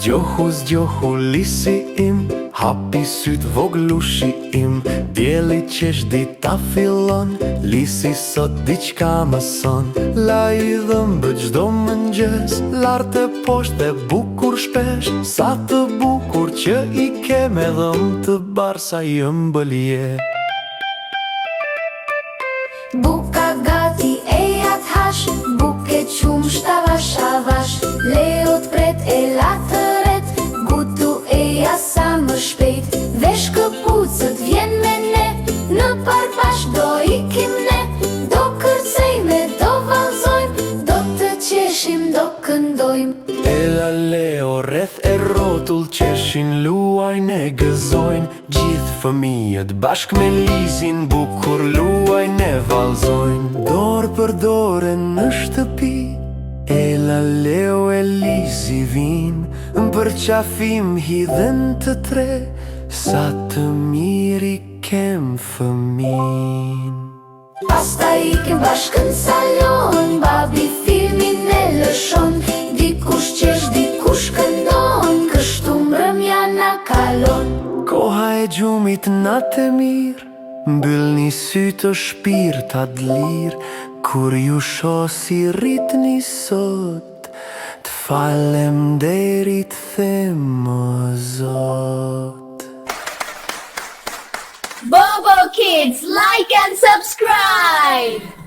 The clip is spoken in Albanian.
Zgjohu lisi im, hapi syt voglushi im. Dielli qesh dita fillon, lisi sot diqka mëson. La i dhëmbë gjdo mëngjes, lart e poshtë e bukur shpesh. Sa të bukur që i kem e dhëmë të barë sa i ëmbëlje. Buka gati e jat hash, buke qum shtavash avash. Leo t'pret e latëret, gutu e jasa më shpejt. Vesh këpucët vjen me ne, në parbash do ikim ne. Do kërcejme, do valzojmë, do të qeshim, do këndojmë. Ela Leo rreth e rotull qeshin, luajnë e gëzojnë. Gjithë fëmijët bashk me Lizin, bukur luajnë e valzojnë. Dorë për dore në shtëpi, Ela Leo e Lizi vin. Për qafim hidhen të tre, sa të miri kem fëmin. Pasta ikim bashkë në salon, babi filmin e lëshon. Dikush qesh, dikush këndon, kështu mbrëmja na kalon. Koha e gjumit natë e mirë, mbyllni sytë o shpirtat lirë. Kur ju shosi rritni sot, t'falemderit them o Zot. Bobo Kids, like and subscribe!